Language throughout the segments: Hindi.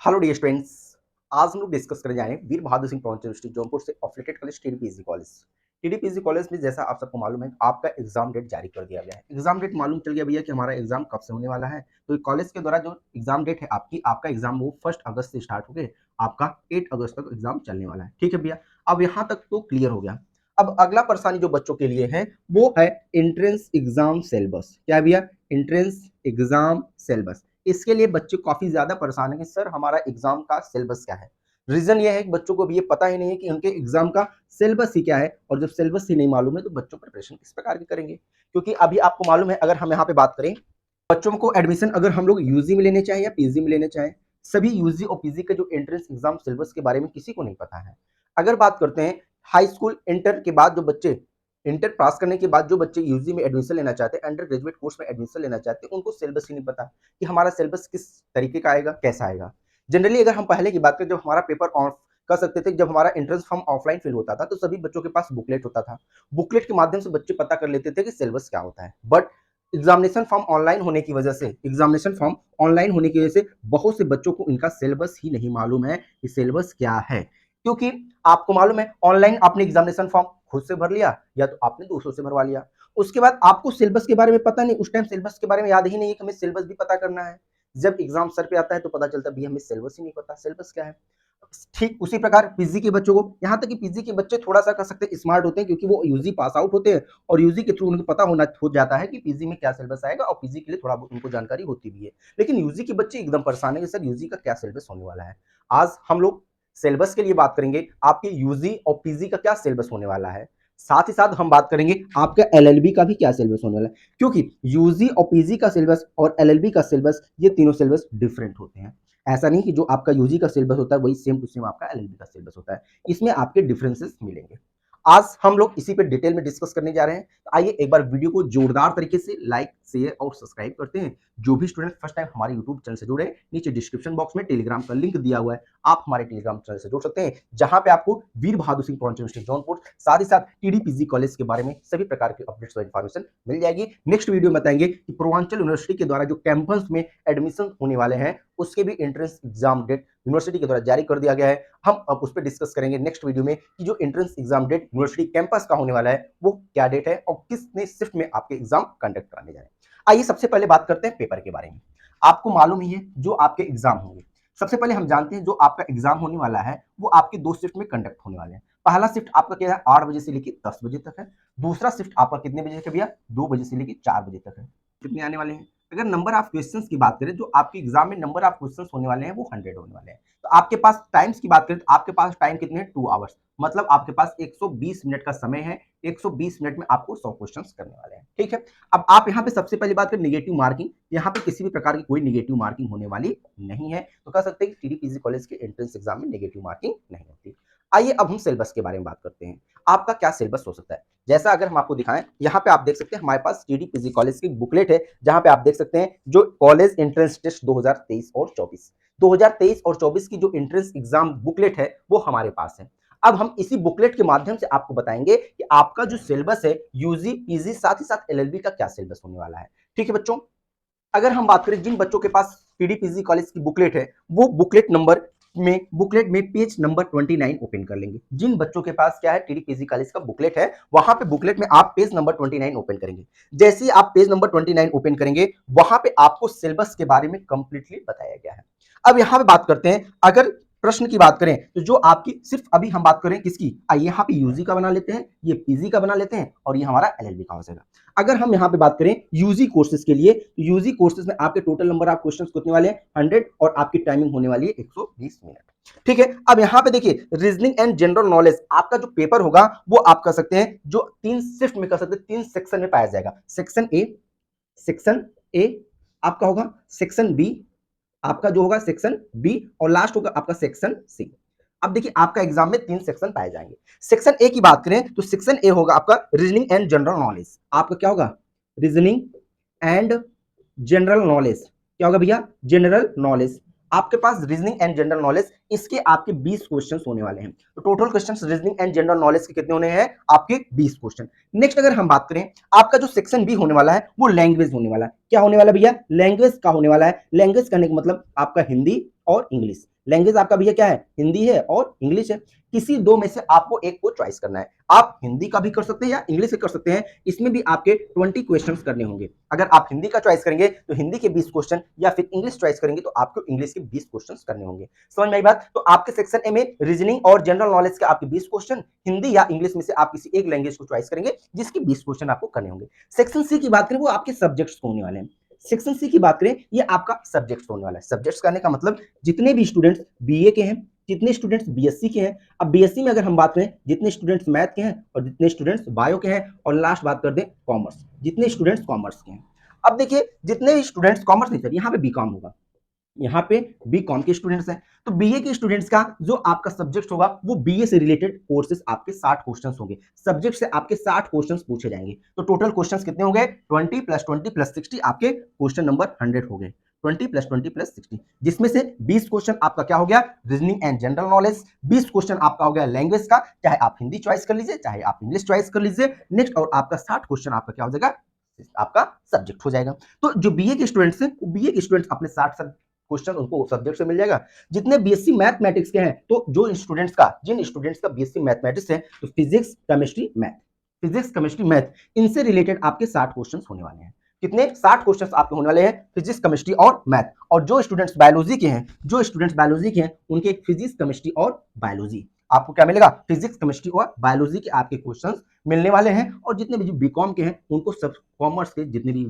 Hello dear students. आज हम लोग डिस्कस करने जा रहे हैं वीर बहादुर सिंह पहुंचे यूनिवर्सिटी जौनपुर से एफिलिएटेड कॉलेज टीडीपीजी कॉलेज। टीडीपीजी कॉलेज में जैसा आप सबको मालूम है आपका एग्जाम डेट जारी कर दिया गया है। एग्जाम डेट मालूम चल गया भैया कि हमारा एग्जाम कब से होने वाला है। तो कॉलेज के द्वारा जो एग्जाम डेट है आपका एग्जाम वो 1 अगस्त से स्टार्ट हो गए, आपका 8 अगस्त तक एग्जाम चलने वाला है। ठीक है भैया, अब यहाँ तक तो क्लियर हो गया। अब अगला परेशानी जो बच्चों के लिए है वो है एंट्रेंस एग्जाम सिलेबस। क्या भैया? Entrance exam syllabus. इसके लिए बच्चे काफी ज्यादा परेशान है कि सर हमारा एग्जाम का सिलेबस क्या है। रीजन ये है कि बच्चों को भी ये पता ही नहीं है कि उनके एग्जाम का सिलेबस ही क्या है, और जब सिलेबस ही नहीं मालूम है तो बच्चों प्रिपरेशन किस प्रकार की करेंगे। क्योंकि अभी आपको मालूम है, अगर हम यहाँ पे बात करें बच्चों को एडमिशन अगर हम लोग यूजी में लेने चाहें या पीजी में लेने चाहें, सभी यूजी और पीजी के जो एंट्रेंस एग्जाम सिलेबस के बारे में किसी को नहीं पता है। अगर बात करते हैं हाई स्कूल इंटर के बाद जो बच्चे इंटर पास करने के बाद जो बच्चे यूजी में एडमिशन लेना चाहते हैं, अंडर ग्रेजुएट कोर्स में एडमिशन लेना चाहते हैं, उनको सिलेबस ही नहीं पता कि हमारा सिलेबस किस तरीके का आएगा, कैसा आएगा। जनरली अगर हम पहले की बात करें, जब हमारा पेपर ऑफ कर सकते थे, जब हमारा एंट्रेंस फॉर्म ऑफलाइन फिल होता था तो सभी बच्चों के पास बुकलेट होता था। बुकलेट के माध्यम से बच्चे पता कर लेते थे कि सिलेबस क्या होता है। बट एग्जामिनेशन फॉर्म ऑनलाइन होने की वजह से बहुत से बच्चों को इनका सिलेबस ही नहीं मालूम है कि सिलेबस क्या है। क्योंकि आपको मालूम है ऑनलाइन आपने एग्जामिनेशन फॉर्म खुद से भर लिया या तो आपने दूसरों से भरवा लिया, उसके बाद आपको सिलेबस के बारे में पता नहीं, उस टाइम सिलेबस के बारे में याद ही नहीं है कि हमें सिलेबस भी पता करना है। जब एग्जाम सर पे आता है तो पता चलता है भी हमें सिलेबस ही नहीं पता सिलेबस क्या है। ठीक उसी प्रकार पीजी के बच्चों को, यहाँ तक कि पीजी के बच्चे थोड़ा सा कर सकते हैं स्मार्ट होते हैं, क्योंकि वो यूजी पास आउट होते हैं और यूजी के थ्रू उनको पता होना हो जाता है कि पीजी में क्या सिलेबस आएगा, और पीजी के लिए थोड़ा बहुत उनको जानकारी होती भी है। लेकिन यूजी के बच्चे एकदम परेशान है कि सर यूजी का क्या सिलेबस होने वाला है। आज हम लोग सिलेबस के लिए बात करेंगे, आपके यूजी और पीजी का क्या सिलेबस होने वाला है। साथ ही साथ हम बात करेंगे आपका एलएलबी का भी क्या सिलेबस होने वाला है, क्योंकि यूजी और पीजी का सिलेबस और एलएलबी का सिलेबस ये तीनों सिलेबस डिफरेंट होते हैं। ऐसा नहीं कि जो आपका यूजी का सिलेबस होता है वही सेम टू सेम आपका एलएलबी का सिलेबस होता है, इसमें आपके डिफरेंसेस मिलेंगे। आज हम लोग इसी पे डिटेल में डिस्कस करने जा रहे हैं। तो आइए एक बार वीडियो को जोरदार तरीके से लाइक शेयर और सब्सक्राइब करते हैं। जो भी स्टूडेंट फर्स्ट टाइम हमारे यूट्यूब चैनल से जुड़े, नीचे डिस्क्रिप्शन बॉक्स में टेलीग्राम का लिंक दिया हुआ है, आप हमारे टेलीग्राम चैनल से जुड़ सकते हैं, जहां पे आपको वीर बहादुर सिंह यूनिवर्सिटी जौनपुर साथ ही साथ टीडीपीजी कॉलेज के बारे में सभी प्रकार की अपडेट्स और इन्फॉर्मेशन मिल जाएगी। नेक्स्ट वीडियो में बताएंगे कि पूर्वांचल यूनिवर्सिटी के द्वारा जो कैंपस में एडमिशन होने वाले हैं उसके भी एंट्रेंस एग्जाम डेट यूनिवर्सिटी के द्वारा जारी कर दिया गया है। हम अब उस पर डिस्कस करेंगे नेक्स्ट वीडियो में कि जो entrance exam date university campus का होने वाला है वो क्या डेट है और किसने शिफ्ट में आपके एग्जाम कंडक्ट कराने जा रहे हैं। आइए सबसे पहले बात करते हैं पेपर के बारे में। आपको मालूम ही है जो आपके एग्जाम होंगे, सबसे पहले हम जानते हैं जो आपका एग्जाम होने वाला है वो आपके 2 शिफ्ट में कंडक्ट होने वाले हैं। पहला शिफ्ट आपका क्या है 8 बजे से लेकर 10 बजे तक है। दूसरा शिफ्ट आपका कितने बजे तक भैया? 2 बजे से लेकर 4 बजे तक है। कितने आने वाले हैं? अगर नंबर ऑफ क्वेश्चंस की बात करें, जो आपके एग्जाम में नंबर ऑफ क्वेश्चंस होने वाले हैं वो 100 होने वाले हैं। तो आपके पास टाइम्स की बात करें तो आपके पास टाइम कितने हैं? 2 आवर्स, मतलब आपके पास 120 मिनट का समय है। 120 मिनट में आपको 100 क्वेश्चंस करने वाले हैं। ठीक है, अब आप यहाँ पे सबसे पहली बात करें निगेटिव मार्किंग, यहाँ पे किसी भी प्रकार की कोई निगेटिव मार्किंग होने वाली नहीं है। तो कह सकते हैं कि टीडीपीजी कॉलेज के एंट्रेंस एग्जाम में निगेटिव मार्किंग नहीं होती। आइए अब हम सिलेबस के बारे में बात करते हैं, आपका क्या सिलेबस हो सकता है। जैसा अगर हम आपको दिखाएं, यहाँ पे आप देख सकते हैं हमारे पास टीडीपीजी कॉलेज की बुकलेट है, जहां पे आप देख सकते हैं जो कॉलेज एंट्रेंस टेस्ट 2023 और 24 की जो एंट्रेंस एग्जाम बुकलेट है वो हमारे पास है। अब हम इसी बुकलेट के माध्यम से आपको बताएंगे कि आपका जो सिलेबस है यूजी पीजी साथ ही साथ एलएलबी का क्या सिलेबस होने वाला है। ठीक है बच्चों, अगर हम बात करें जिन बच्चों के पास पीडीपीजी कॉलेज की बुकलेट है वो बुकलेट में पेज नंबर 29 ओपन कर लेंगे। जिन बच्चों के पास क्या है टीडीपीजी कॉलेज का बुकलेट है, वहां पे बुकलेट में आप पेज नंबर 29 ओपन करेंगे। जैसे ही आप पेज नंबर 29 ओपन करेंगे वहां पे आपको सिलेबस के बारे में कंप्लीटली बताया गया है। अब यहां पे बात करते हैं, अगर प्रश्न की बात करें तो जो आपकी सिर्फ अभी हम बात करें किसकी, आइए यहाँ पे यूजी का बना लेते हैं, ये पीजी का बना लेते हैं और ये हमारा एलएलबी का हो जाएगा। अगर हम यहाँ पे बात करें यूजी कोर्सेज के लिए, तो यूजी कोर्सेज में आपके टोटल नंबर ऑफ क्वेश्चंस कितने वाले हैं? 100, और आपकी टाइमिंग होने वाली है 120 मिनट। ठीक है, अब यहाँ पे देखिए रीजनिंग एंड जनरल नॉलेज आपका जो पेपर होगा वो आप कर सकते हैं जो 3 शिफ्ट में कर सकते हैं, 3 सेक्शन में पाया जाएगा। सेक्शन ए आपका होगा, सेक्शन बी आपका जो होगा सेक्शन बी, और लास्ट होगा आपका सेक्शन सी। अब देखिए आपका एग्जाम में 3 सेक्शन पाए जाएंगे। सेक्शन ए की बात करें तो सेक्शन ए होगा आपका रीजनिंग एंड जनरल नॉलेज। आपका क्या होगा? Reasoning and general knowledge. क्या होगा भैया? General knowledge. आपके पास रीजनिंग एंड जनरल नॉलेज, इसके आपके 20 क्वेश्चंस होने वाले हैं। तो total questions reasoning and general knowledge के कितने होने हैं? आपके 20 क्वेश्चन। नेक्स्ट अगर हम बात करें, आपका जो सेक्शन बी होने वाला है वो लैंग्वेज होने वाला है। क्या होने वाला भैया? लैंग्वेज का होने वाला है। लैंग्वेज करने का मतलब आपका हिंदी और इंग्लिश। लैंग्वेज आपका भैया क्या है, हिंदी है और इंग्लिश है। किसी दो में से आपको एक को चॉइस करना है। आप हिंदी का भी कर सकते हैं या इंग्लिश से कर सकते हैं। इसमें भी आपके 20 क्वेश्चंस करने होंगे। अगर आप हिंदी का चॉइस करेंगे तो हिंदी के 20 क्वेश्चन, या फिर इंग्लिश चॉइस करेंगे तो आपको इंग्लिश के 20 क्वेश्चंस करने होंगे। समझ में आई बात? तो आपके सेक्शन ए में रीजनिंग और जनरल नॉलेज के आपके 20 क्वेश्चन, हिंदी या इंग्लिश में से आप किसी एक लैंग्वेज को चॉइस करेंगे जिसके 20 क्वेश्चन आपको करने होंगे। सेक्शन सी की बात करें, वो आपके सब्जेक्ट्स होने वाले हैं। सेक्शन सी की बात करें, ये आपका सब्जेक्ट्स होने वाला है। सब्जेक्ट्स करने का मतलब जितने भी स्टूडेंट्स बीए के हैं, जितने स्टूडेंट्स बीएससी के हैं। अब बीएससी में अगर हम बात करें, जितने स्टूडेंट्स मैथ के हैं और जितने स्टूडेंट्स बायो के हैं, और लास्ट बात कर दें कॉमर्स, जितने स्टूडेंट्स कॉमर्स के हैं। अब देखिए, जितने भी स्टूडेंट्स कॉमर्स नहीं, सर यहाँ पे बीकॉम होगा, यहाँ पे बीकॉम के स्टूडेंट्स हैं। तो बीए के स्टूडेंट्स का जो आपका सब्जेक्ट होगा वो बीए से रिलेटेड कोर्सेज आपके 60 क्वेश्चंस होंगे। सब्जेक्ट से आपके 60 क्वेश्चंस पूछे जाएंगे। तो टोटल क्वेश्चंस कितने होंगे? 20 + 20 + 60 आपके क्वेश्चन नंबर 100 हो गए। 20 + 20 + 60, जिसमें से 20 क्वेश्चन आपका क्या हो गया? Reasoning and general knowledge. 20 question आपका हो गया लैंग्वेज का, चाहे आप हिंदी चॉइस कर लीजिए, चाहे आप इंग्लिश चॉइस कर लीजिए। नेक्स्ट, और आपका 60 क्वेश्चन आपका क्या हो जाएगा? आपका सब्जेक्ट हो जाएगा। तो जो बीए के स्टूडेंट्स हैं, बीए के स्टूडेंट्स अपने 60 क्वेश्चन उनको सब्जेक्ट से मिल जाएगा। जितने बीएससी मैथमेटिक्स के हैं, तो जो स्टूडेंट्स का जिन स्टूडेंट्स का बीएससी मैथमेटिक्स है, तो physics chemistry math, physics chemistry math, इनसे रिलेटेड आपके 60 क्वेश्चंस होने वाले हैं। कितने? 60 क्वेश्चंस आपके होने वाले हैं फिजिक्स केमिस्ट्री और मैथ। और जो स्टूडेंट्स बायोलॉजी के हैं, जो स्टूडेंट्स बायोलॉजी के हैं, उनके फिजिक्स केमिस्ट्री और बायोलॉजी, आपको क्या मिलेगा? फिजिक्स केमिस्ट्री और बायोलॉजी के आपके क्वेश्चंस मिलने वाले हैं। और जितने भी बीकॉम के हैं, उनको सब कॉमर्स के जितने भी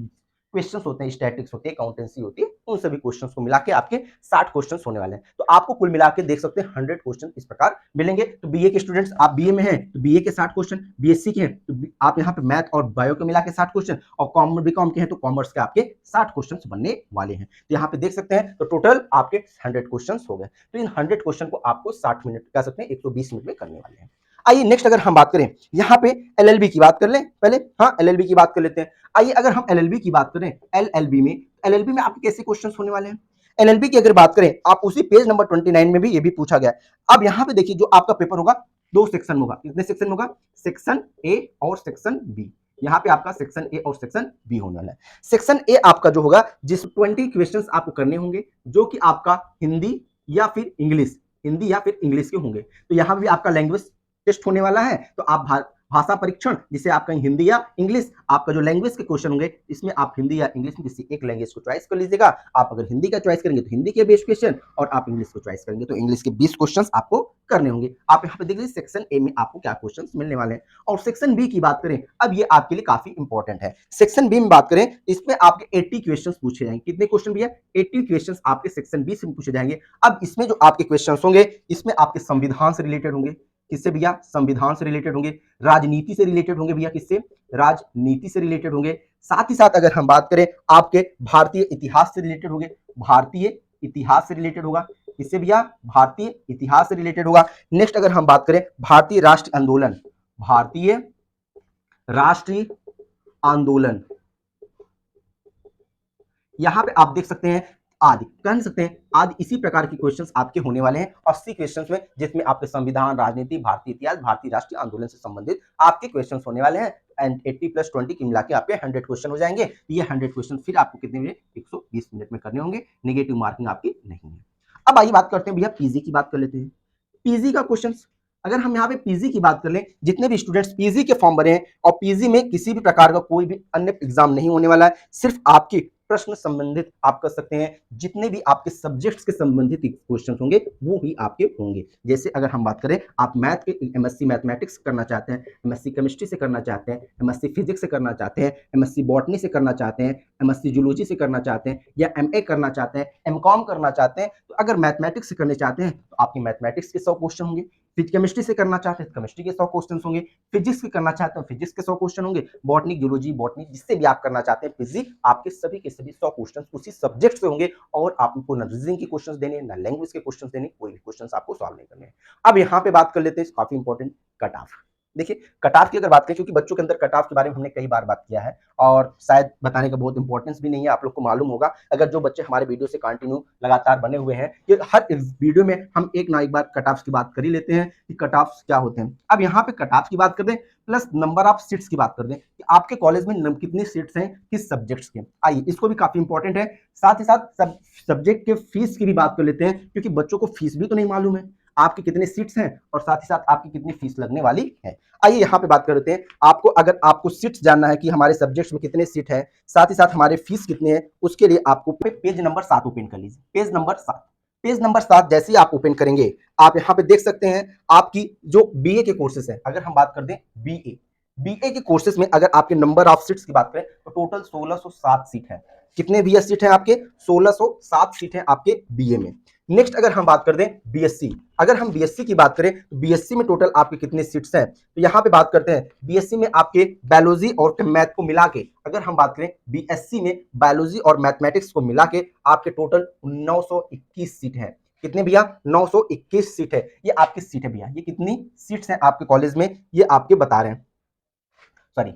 क्वेश्चंस होते हैं, स्टैटिक्स होती है, अकाउंटेंसी होती है, उन सभी क्वेश्चंस को मिला के आपके 60 क्वेश्चंस होने वाले हैं। तो आपको कुल मिला के देख सकते हैं 100 क्वेश्चन इस प्रकार मिलेंगे। तो बीए के स्टूडेंट्स, आप बीए में हैं तो बीए के 60 क्वेश्चन, बीएससी के हैं तो आप यहाँ पे मैथ और बायो के मिला के 60 क्वेश्चन, और बीकॉम के हैं तो कॉमर्स के आपके 60 क्वेश्चन बनने वाले हैं। तो यहाँ पे देख सकते हैं, तो टोटल आपके 100 क्वेश्चन हो गए। तो इन 100 क्वेश्चन को आपको 60 मिनट कह सकते हैं, 120 मिनट में करने वाले हैं। आइए नेक्स्ट, अगर हम बात करें यहाँ पे एलएलबी की बात कर लें पहले। हाँ, एलएलबी की बात कर लेते हैं। आइए अगर हम एलएलबी की बात करें, एलएलबी में आपके कैसे क्वेश्चंस होने वाले हैं? एलएलबी की अगर बात करें, आप उसी पेज नंबर 29 में भी ये भी पूछा गया है। अब यहाँ पे देखिए, जो आपका पेपर होगा, 2 सेक्शन होगा। कितने सेक्शन होगा? सेक्शन ए और सेक्शन बी। यहाँ पे आपका सेक्शन ए और सेक्शन बी होने वाला है। सेक्शन ए आपका जो होगा, जिस 20 क्वेश्चंस आपको करने होंगे, जो कि आपका हिंदी या फिर इंग्लिश के होंगे। तो यहाँ भी आपका लैंग्वेज टेस्ट होने वाला है। तो आप भाषा परीक्षण, जिसे आप कहीं हिंदी या इंग्लिश, आपका जो लैंग्वेज के क्वेश्चन होंगे, इसमें आप हिंदी या इंग्लिश में किसी एक लैंग्वेज को चॉइस कर लीजिएगा। आप अगर हिंदी का चॉइस करेंगे तो हिंदी के 20 क्वेश्चन, और आप इंग्लिश को चॉइस करेंगे तो इंग्लिश के 20 क्वेश्चन आपको करने होंगे। आप यहाँ पे देख लीजिए, सेक्शन ए में आपको क्या क्वेश्चन मिलने वाले हैं। और सेक्शन बी की बात करें, अब ये आपके लिए काफी इंपॉर्टेंट है। सेक्शन बी में बात करें, इसमें आपके 80 क्वेश्चन पूछे जाएंगे। कितने क्वेश्चन भैया? 80 क्वेश्चन आपके सेक्शन बी से पूछे जाएंगे। अब इसमें जो आपके क्वेश्चन होंगे, इसमें आपके संविधान से रिलेटेड होंगे। किससे भैया? संविधान से रिलेटेड होंगे। राजनीति से रिलेटेड होंगे भैया। किससे? राजनीति से रिलेटेड होंगे। साथ ही साथ अगर हम बात करें, आपके भारतीय इतिहास से रिलेटेड होंगे। भारतीय इतिहास से रिलेटेड होगा। किससे भैया? भारतीय इतिहास से रिलेटेड होगा। नेक्स्ट, अगर हम बात करें भारतीय राष्ट्रीय आंदोलन, भारतीय राष्ट्रीय आंदोलन, यहां पे आप देख सकते हैं आदि, कह सकते हैं आदि, इसी प्रकार के क्वेश्चंस आपके होने वाले हैं 80 क्वेश्चंस में, जिसमें आपके संविधान, राजनीति, भारतीय इतिहास, भारतीय राष्ट्रीय आंदोलन से संबंधित आपके क्वेश्चंस होने वाले हैं। एंड 80 + 20 की मिला के आपके 100 क्वेश्चन हो जाएंगे। ये 100 क्वेश्चन फिर आपको कितने मिनट? 120 मिनट में करने होंगे। नेगेटिव मार्किंग आपकी नहीं है। अब आइए बात करते हैं भैया, पीजी की बात कर लेते हैं। पीजी का क्वेश्चन, अगर हम यहाँ पे पीजी की बात कर लें, जितने भी स्टूडेंट्स पीजी के फॉर्म भरे हैं, और पीजी में किसी भी प्रकार का कोई भी अन्य एग्जाम नहीं होने वाला है, सिर्फ आपकी प्रश्न संबंधित आप कर सकते हैं। जितने भी आपके सब्जेक्ट्स के संबंधित क्वेश्चन होंगे वो ही आपके होंगे। जैसे अगर हम बात करें, आप मैथ के एमएससी मैथमेटिक्स करना चाहते हैं, एमएससी केमिस्ट्री से करना चाहते हैं, एमएससी फिजिक्स से करना चाहते हैं, एमएससी बॉटनी से करना चाहते हैं, एमएससी जूलॉजी से करना चाहते हैं, या एमए करना चाहते हैं, एमकॉम करना चाहते हैं, तो अगर मैथमेटिक्स से करने चाहते हैं तो आपके मैथमेटिक्स के 100 क्वेश्चन होंगे। फिर केमिस्ट्री से करना चाहते हैं तो केमिस्ट्री के 100 क्वेश्चन होंगे। फिजिक्स के करना चाहते हैं फिजिक्स के 100 क्वेश्चन होंगे। बॉटनी, जूलॉजी, बॉटनी, जिससे भी आप करना चाहते हैं फिजिक्स, आपके सभी के सभी 100 क्वेश्चन उसी सब्जेक्ट से होंगे। और आपको ना रीजनिंग के क्वेश्चन देने, ना लैंग्वेज के क्वेश्चन देने, कोई भी क्वेश्चन आपको सॉल्व नहीं करने हैं। अब यहाँ पे बात कर लेते हैं, काफी इंपॉर्टेंट, कट ऑफ। देखिए कट ऑफ की अगर बात करें, क्योंकि बच्चों के अंदर कट ऑफ के बारे में हमने कई बार बात किया है और शायद बताने का बहुत इंपॉर्टेंस भी नहीं है, आप लोग को मालूम होगा अगर जो बच्चे हमारे वीडियो से कंटिन्यू लगातार बने हुए हैं कि हर वीडियो में हम एक ना एक बार कट ऑफ की बात कर ही लेते हैं कि कट ऑफ क्या होते हैं। अब यहाँ पे कट ऑफ की बात कर दें प्लस नंबर ऑफ सीट्स की बात कर दें कि आपके कॉलेज में कितनी सीट्स हैं किस सब्जेक्ट्स के, आइए इसको भी काफी इंपॉर्टेंट है। साथ ही साथ सब्जेक्ट के फीस की भी बात कर लेते हैं, क्योंकि बच्चों को फीस भी तो नहीं मालूम है आपकी कितने सीट्स हैं और साथ ही साथ आपकी कितनी फीस लगने वाली है। आइए यहाँ पे बात करते हैं, आपको अगर आपको सीट्स जानना है कि हमारे सब्जेक्ट्स में कितने सीट है, साथ ही साथ हमारे फीस कितने हैं, उसके लिए आपको पेज नंबर 7 ओपन कर लीजिए। पेज नंबर 7, पेज नंबर 7 जैसे ही आप ओपन करेंगे आप यहाँ पे देख सकते हैं आपकी जो बीए के कोर्सेज है, अगर हम बात कर दें बीए बीए के कोर्सेज में अगर आपके नंबर ऑफ सीट्स की बात करें तो टोटल 1607 सीट है। कितने भैया सीट है आपके? 1607 सीट है आपके बीए में। नेक्स्ट अगर हम बात कर दें बीएससी, अगर हम बीएससी की बात करें तो बीएससी में टोटल आपके कितने सीट्स हैं, तो यहाँ पे बात करते हैं बीएससी में आपके बायोलॉजी और मैथ को मिला के, अगर हम बात करें बीएससी में बायोलॉजी और मैथमेटिक्स को मिला के आपके टोटल 921 सीट है। कितने भैया? 921 सीट है। ये आपकी सीट है भैया, ये कितनी सीट्स हैं आपके कॉलेज में ये आपके बता रहे हैं, सॉरी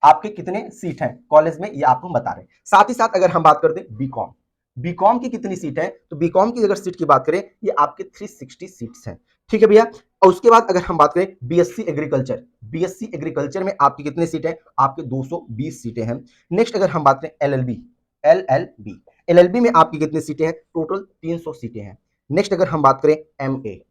आपके कितने सीट हैं कॉलेज में ये आपको बता रहे हैं। साथ ही साथ अगर हम बात करते हैं बीकॉम, बीकॉम की कितनी सीट है, तो बीकॉम की अगर सीट की बात करें ये आपके 360 सीट्स हैं। ठीक है भैया। और उसके बाद अगर हम बात करें बीएससी एग्रीकल्चर, बीएससी एग्रीकल्चर में आपकी कितनी सीट है? आपके 220 सीटें हैं। नेक्स्ट अगर हम बात करें एलएलबी, एलएलबी एलएलबी में आपकी कितनी सीटें हैं? टोटल 300 सीटें हैं। नेक्स्ट अगर हम बात करें एमए,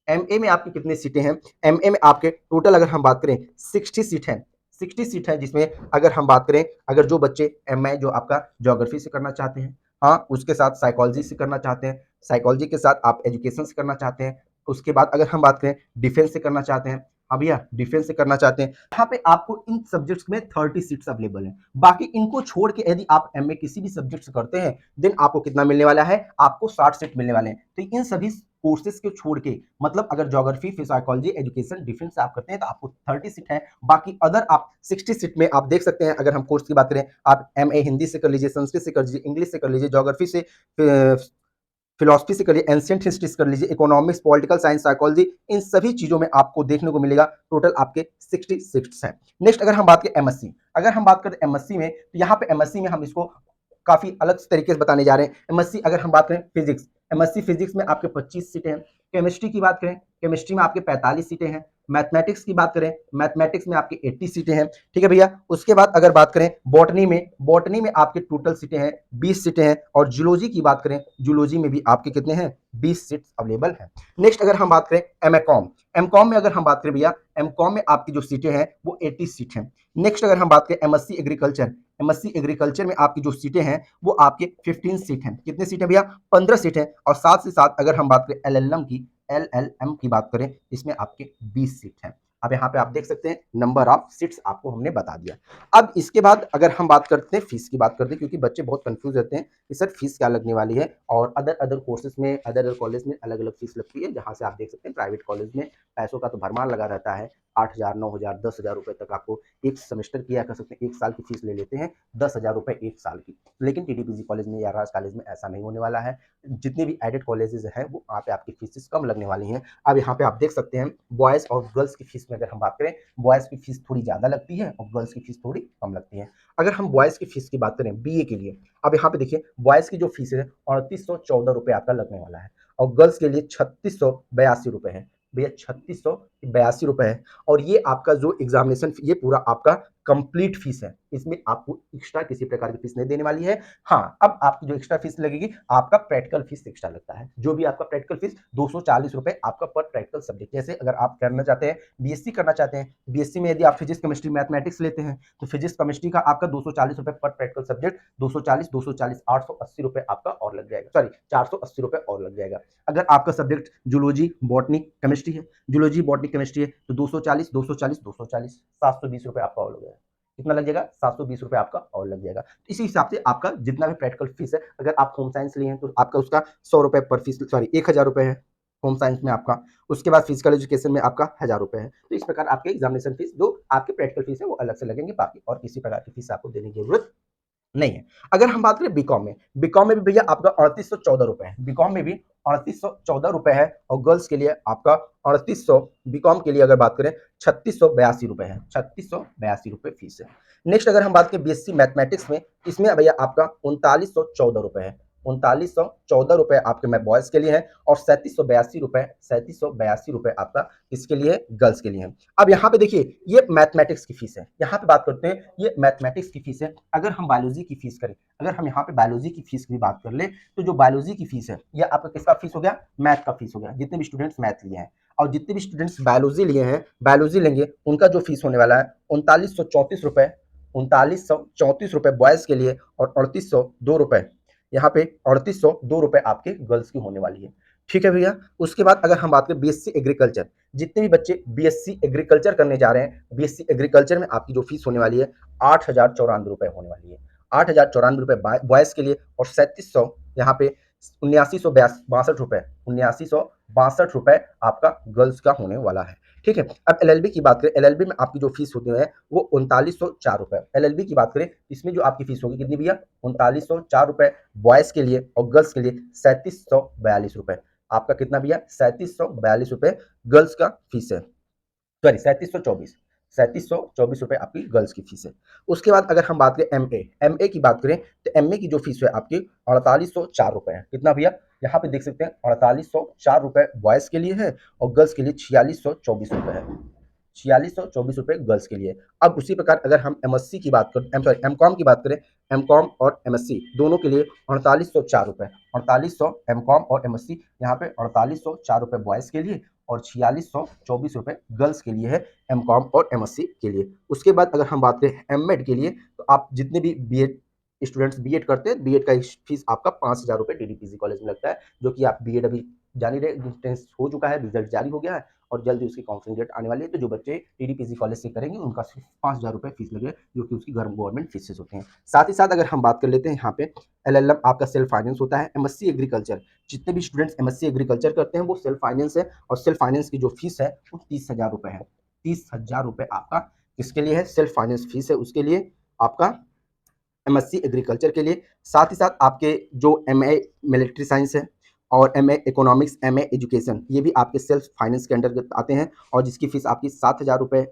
एमए में आपकी कितनी सीटें हैं? एमए में आपके टोटल अगर हम बात करें 60 सीट है, 60 सीट है, जिसमें अगर हम बात करें अगर जो बच्चे एमए जो आपका ज्योग्राफी से करना चाहते हैं, हाँ उसके साथ साइकोलॉजी से करना चाहते हैं, साइकोलॉजी के साथ आप एजुकेशन से करना चाहते हैं, उसके बाद अगर हम बात करें डिफेंस से करना चाहते हैं, हाँ भैया डिफेंस से करना चाहते हैं, यहाँ पे आपको इन सब्जेक्ट्स में 30 सीट्स अवेलेबल हैं। बाकी इनको छोड़ के यदि आप एमए किसी भी सब्जेक्ट से करते हैं देन आपको कितना मिलने वाला है? आपको 60 सीट मिलने वाले हैं। तो इन सभी कोर्सेज को छोड़ के, मतलब अगर ज्योग्राफी फिर साइकोलॉजी एजुकेशन डिफेंस से आप करते हैं तो आपको 30 सीट है। बाकी अदर आप 60 सीट में आप देख सकते हैं। अगर हम कोर्स की बात करें आप एमए हिंदी से कर लीजिए, संस्कृत से कर लीजिए, इंग्लिश से कर लीजिए, ज्योग्राफी से, फिलोसफी से कर लीजिए, एंशिएंट हिस्ट्री से कर लीजिए, इकोनॉमिक्स, पॉलिटिकल साइंस, साइकोलॉजी, इन सभी चीजों में आपको देखने को मिलेगा टोटल आपके 60 सीट्स हैं। नेक्स्ट अगर हम बात करें एमएससी, अगर हम बात करें एमएससी में तो यहाँ पे एमएससी में हम इसको काफी अलग तरीके से बताने जा रहे हैं। एमएससी अगर हम बात करें फिजिक्स, एमएससी फिजिक्स में आपके 25 सीटें हैं। केमिस्ट्री की बात करें, केमिस्ट्री में आपके 45 सीटें हैं। मैथमेटिक्स की बात करें, मैथमेटिक्स में आपके 80 सीटें हैं। ठीक है भैया। उसके बाद अगर बात करें बॉटनी में, बॉटनी में आपके टोटल सीटें हैं 20 सीटें हैं। और जूलॉजी की बात करें, जूलॉजी में भी आपके कितने हैं? 20 सीट्स अवेलेबल हैं। नेक्स्ट अगर हम बात करें एमकॉम, एमकॉम में अगर हम बात करें भैया, एमकॉम में आपकी जो सीटें हैं वो 80 सीट हैं। नेक्स्ट अगर हम बात करें एमएससी एग्रीकल्चर, एमएससी एग्रीकल्चर में आपकी जो सीटें हैं वो आपके 15 सीट हैं। कितने सीट है भैया? 15 सीट है। और साथ ही साथ अगर हम बात करें एलएलएम की, एलएलएम की बात करें इसमें आपके 20 सीट हैं। अब यहाँ पे आप देख सकते हैं नंबर ऑफ सीट्स आपको हमने बता दिया। अब इसके बाद अगर हम बात करते हैं फीस की बात करते हैं, क्योंकि बच्चे बहुत कंफ्यूज रहते हैं कि सर फीस क्या लगने वाली है, और अदर कोर्सेज में, अदर कॉलेज में अलग अलग फीस लगती है। जहाँ से आप देख सकते हैं प्राइवेट कॉलेज में पैसों का तो भरमार लगा रहता है। 8,000, 9,000, 10,000 रुपए तक आपको एक सेमेस्टर किया कर सकते हैं, एक साल की फीस ले लेते हैं 10,000 रुपए एक साल की। लेकिन टीटीपीजी कॉलेज में या राज कॉलेज में ऐसा नहीं होने वाला है। जितने भी एडेड कॉलेजेस हैं वो वहाँ पे आपकी फीस कम लगने वाली हैं। अब यहाँ पे आप देख सकते हैं बॉयज़ और गर्ल्स की फीस में अगर हम बात करें, बॉयज़ की फीस थोड़ी ज़्यादा लगती है और गर्ल्स की फीस थोड़ी कम लगती है। अगर हम बॉयज़ की फीस की बात करें बीए के लिए, अब यहाँ पे देखिए बॉयज़ की जो फीस है 3814 रुपये आपका लगने वाला है, और गर्ल्स के लिए 3682 रुपये है। भैया 3682 रुपये है। और ये आपका जो एग्जामिनेशन ये पूरा आपका कंप्लीट फीस है, इसमें आपको एक्स्ट्रा किसी प्रकार की फीस नहीं देने वाली है। हाँ, अब आपकी जो एक्स्ट्रा फीस लगेगी, आपका प्रैक्टिकल फीस एक्स्ट्रा लगता है। जो भी आपका प्रैक्टिकल फीस 240 रुपए आपका पर प्रैक्टिकल सब्जेक्ट। जैसे अगर आप करना चाहते हैं बीएससी करना चाहते हैं, बीएससी में यदि आप फिजिक्स केमिस्ट्री मैथमेटिक्स लेते हैं तो फिजिक्स केमिस्ट्री का आपका 240 रुपए पर प्रैक्टिकल सब्जेक्ट, 240 880 रुपए आपका और लग जाएगा, सॉरी 480 रुपए और लग जाएगा। अगर आपका सब्जेक्ट जूलॉजी बॉटनी केमिस्ट्री है, जूलॉजी बॉटनी केमिस्ट्री है तो 240 240 240 720 रुपए आपका और लग जाएगा। कितना लग जाएगा? 720 रुपए आपका और लग जाएगा। इसी हिसाब से आपका जितना भी प्रैक्टिकल फीस है, अगर आप होम साइंस लिए हैं तो आपका उसका 100 रुपए पर फीस, सॉरी 1000 रुपए है होम साइंस में आपका। उसके बाद फिजिकल एजुकेशन में आपका 1000 रुपए है। तो इस प्रकार आपके एग्जामिनेशन फीस जो आपके प्रैक्टिकल फीस है वो अलग से लगेंगे, बाकी और किसी प्रकार की फीस आपको देने की जरूरत नहीं है। अगर हम बात करें बीकॉम में भी भैया आपका 3814 रुपए है, बीकॉम में भी 3814 रुपए है, और गर्ल्स के लिए आपका 3800, बीकॉम के लिए अगर बात करें 3682 रुपए है, 3682 रुपए फीस है। नेक्स्ट अगर हम बात करें बीएससी मैथमेटिक्स में, इसमें भैया आपका 3914 रुपए है, 3914 रुपए आपके मैं बॉयज के लिए है, और 3782 रुपए आपका किसके लिए है, गर्ल्स के लिए है। अब यहाँ पे देखिए ये मैथमेटिक्स की फीस है, यहाँ पे बात करते हैं ये मैथमेटिक्स की फीस है। अगर हम बायोलॉजी की फीस करें, अगर हम यहाँ पे बायोलॉजी की फीस की बात कर ले, तो जो बायोलॉजी की फीस है ये आपका किसका फीस हो गया, मैथ का फीस हो गया, जितने भी स्टूडेंट्स मैथ लिए हैं। और जितने भी स्टूडेंट्स बायोलॉजी लिए हैं, बायोलॉजी लेंगे, उनका जो फीस होने वाला है 3934 रुपए, 3934 रुपए बॉयज के लिए, और 3802 रुपए यहाँ पे, 3802 रुपए आपके गर्ल्स की होने वाली है। ठीक है भैया। उसके बाद अगर हम बात करें बीएससी एग्रीकल्चर, जितने भी बच्चे बीएससी एग्रीकल्चर करने जा रहे हैं, बीएससी एग्रीकल्चर में आपकी जो फीस होने वाली है 8094 रुपए होने वाली है, 8094 रुपए बॉयज के लिए, और 3700 यहाँ पे 7962 रुपए, 7962 रुपए आपका गर्ल्स का होने वाला है। ठीक है। अब एलएलबी की बात करें, एलएलबी में आपकी जो फीस होती है वो 3904 रुपए, एलएलबी की बात करें, इसमें जो आपकी फीस होगी कितनी भैया, 3904 रुपए बॉयज के लिए, और गर्ल्स के लिए 3742 रुपए। आपका कितना भैया, 3742 रुपए गर्ल्स का फीस है, सॉरी 3724 रुपए आपकी गर्ल्स की फीस है। उसके बाद अगर हम बात करें एमए की बात करें, तो एमए की जो फीस है आपकी 4804 रुपए है। कितना भैया, यहाँ पे देख सकते हैं 4804 रुपए बॉयज के लिए है, और गर्ल्स के लिए 4624 रुपए है, 4624 रुपए गर्ल्स के लिए। अब उसी प्रकार अगर हम एमएससी की बात करें, सॉरी एमकॉम की बात करें, एमकॉम और एमएससी दोनों के लिए 4804 रुपए, 4800 एमकॉम और एमएससी, यहाँ पे 4804 रुपए बॉयज के लिए, और 4624 रुपए गर्ल्स के लिए है, एमकॉम और एमएससी के लिए। उसके बाद अगर हम बात करें एमएड के लिए, तो आप जितने भी बीएड स्टूडेंट्स बीएड करते हैं, बीएड का फीस आपका 5000 रुपए टीडीपीसी कॉलेज में लगता है, जो कि आप बीएड अभी जारी रहे, डिस्टेंस हो चुका है, रिजल्ट जारी हो गया है, और जल्दी उसकी काउंसलिंग डेट आने वाली है। तो जो बच्चे टीडीपीसी कॉलेज से करेंगे उनका सिर्फ 5000 रुपए फीस लगेगा, जो कि उसकी गवर्नमेंट फीसेस होते हैं। साथ ही साथ अगर हम बात कर लेते हैं यहाँ पे, एलएलएम आपका सेल्फ फाइनेंस होता है। एमएससी एग्रीकल्चर, जितने भी स्टूडेंट्स एमएससी एग्रीकल्चर करते हैं वो सेल्फ फाइनेंस है, और सेल्फ फाइनेंस की जो फीस है वो 30,000 रुपए है, 30,000 रुपए आपका किसके लिए है, सेल्फ फाइनेंस फीस है उसके लिए, आपका एमएससी एग्रीकल्चर के लिए। साथ ही साथ आपके जो एमए मिलिट्री साइंस है, और एमए इकोनॉमिक्स, एमए एजुकेशन, ये भी आपके सेल्फ फाइनेंस के अंडर आते हैं, और जिसकी फीस आपकी 7,000 रुपए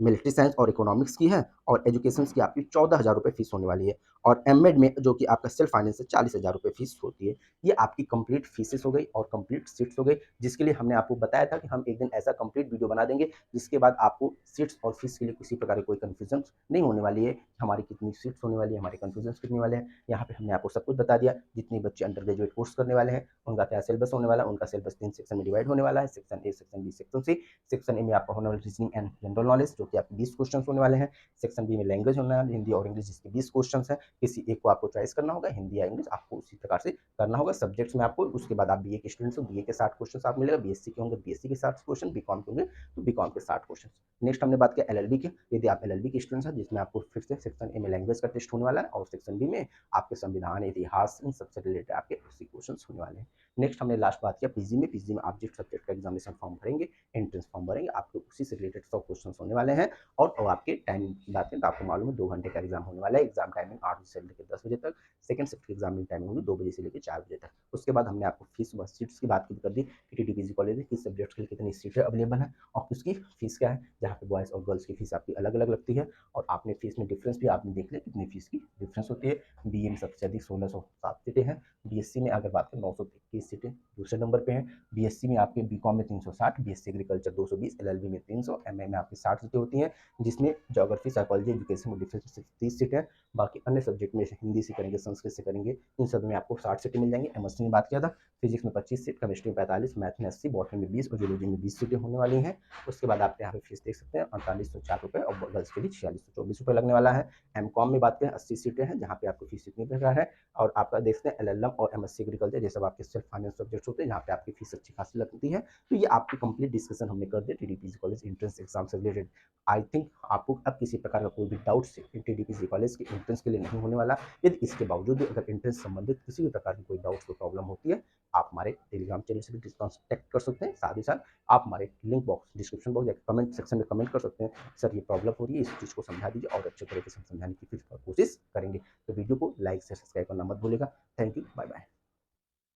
मिलिट्री साइंस और इकोनॉमिक्स की है, और एजुकेशन की आपकी 14,000 रुपए फीस होने वाली है। और एमएड में जो कि आपका सेल्फ फाइनेंस से 40,000 रुपए फीस होती है। ये आपकी कंप्लीट फीसेस हो गई और कंप्लीट सीट्स हो गई, जिसके लिए हमने आपको बताया था कि हम एक दिन ऐसा कंप्लीट वीडियो बना देंगे, जिसके बाद आपको सीट्स और फीस के लिए किसी प्रकार की कोई कन्फ्यूजन नहीं होने वाली है, हमारी कितनी सीट्स होने वाली है, हमारे कन्फ्यूजन कितने वाले हैं। यहाँ पे हमने आपको सब कुछ बता दिया। जितने बच्चे अंडर ग्रेजुएट कोर्स करने वाले हैं उनका क्या सिलेबस होने वाला है, उनका सिलेबस 3 सेक्शन में डिवाइड होने वाला है, section A, section B, section C. Section A में आपका होने वाला रीजनिंग एंड जनरल नॉलेज, जो कि आपके 20 क्वेश्चन होने वाले हैं। सेक्शन बी में लैंग्वेज होने वाला है, हिंदी और इंग्लिश, जिसके 20 क्वेश्चन है। किसी एक को आपको चॉइस करना होगा, हिंदी या इंग्लिश, आपको उसी प्रकार से करना होगा सब्जेक्ट्स में आपको। उसके बाद आप बीए के स्टूडेंट्स हो, बीए के 60 क्वेश्चन आप मिलेगा, बीएससी के होंगे बीएससी के 60 क्वेश्चन, बीकॉम के होंगे तो बीकॉम के 60 क्वेश्चन। नेक्स्ट हमने बात किया एलएलबी की। यदि आप एलएलबी के स्टूडेंट्स हैं, जिसमें आपको फिर से सेक्शन ए में लैंग्वेज का टेस्ट होने वाला है, और सेक्शन बी में आपके संविधान, इतिहास, इन सबसे रिलेटेड आपके उसी क्वेश्चन होने वाले हैं। नेक्स्ट हमने लास्ट बात किया पीजी में। पीजी में आप जिस सब्जेक्ट का एग्जामिनेशन फॉर्म भरेंगे, एंट्रेंस फॉर्म भरेंगे, आपके उसी से रिलेटेड 100 क्वेश्चन होने वाले हैं। और आपके टाइमिंग की बात करें तो आपको मालूम है 2 घंटे का एग्जाम होने वाला है। एग्जाम टाइमिंग 8 बजे से लेकर 10 बजे तक। सेकंड शिफ्ट की एग्जामिंग टाइमिंग होगी 2 बजे से लेकर 4 बजे तक। उसके बाद हमने आपको फीस व सीट्स की बात कर दी कि टीटीपीजी कॉलेज में किस सब्जेक्ट के लिए कितनी सीटें अवेलेबल है, और किसकी फीस क्या है, जहाँ पे बॉयज़ और गर्ल्स की फीस आपकी अलग अलग लगती है। और आपने फीस में डिफरेंस भी आपने देख लिया कितनी फीस की डिफरेंस होती है। बीए में सबसे अधिक 1607 सीटें हैं। बीएससी में अगर बात करें 921 सीटें दूसरे नंबर पे हैं। बीएससी में आपके बीकॉम में 360, बीएससी एग्रीकल्चर 220, एलएलबी में 300, एमए में आपकी 60 सीटें होती हैं, जिसमें ज्योग्राफी, साइकोलॉजी, एजुकेशन और डिफरेंस 30 सीटें। बाकी अन्य सब्जेक्ट में हिंदी से करेंगे, संस्कृत से करेंगे, इन सब में आपको 60 सीटें मिल जाएंगी। एमएससी में बात किया था, फिजिक्स में 25 सीट, केमिस्ट्री में 45, मैथ में 80, बॉटनी में 20 और जूलॉजी में 20 सीटें होने वाली हैं। उसके बाद आप यहाँ पे फीस देख सकते हैं 4804 रुपये, और गर्ल्स के लिए 4624 लगने वाला है। एमकॉम में बात करें 80 सीटें हैं, जहाँ पे आपकी फीस इतनी प्रकार है। और आपका देखते हैं एलएलएम और एमएससी एग्रीकल्चर, ये सब आपके सेल्फ फाइनेंस सब्जेक्ट्स होते हैं, जहाँ पे आपकी फीस अच्छी खासी लगती है। तो ये आपकी कंप्लीट डिस्कशन हमने कर दी टीडीपीजी कॉलेज एंट्रेंस एग्जाम से रिलेटेड। आई थिंक आपको अब किसी प्रकार का कोई भी डाउट से टीटीपीसी कॉलेज के एंट्रेंस के लिए नहीं होने वाला। यदि इसके बावजूद भी अगर एंट्रेंस संबंधित किसी भी प्रकार की कोई डाउट्स को प्रॉब्लम होती है, आप हमारे टेलीग्राम चैनल से भी कॉन्टैक्ट कर सकते हैं। साथ ही साथ आप हमारे लिंक बॉक्स, डिस्क्रिप्शन बॉक्स या कमेंट सेक्शन में कमेंट कर सकते हैं, सर ये प्रॉब्लम हो रही है, इस चीज़ को समझा दीजिए, और अच्छे तरीके से हम समझाने की फिर कोशिश करेंगे। तो वीडियो को लाइक से सब्सक्राइब करना मत भूलिएगा। Thank you, bye bye.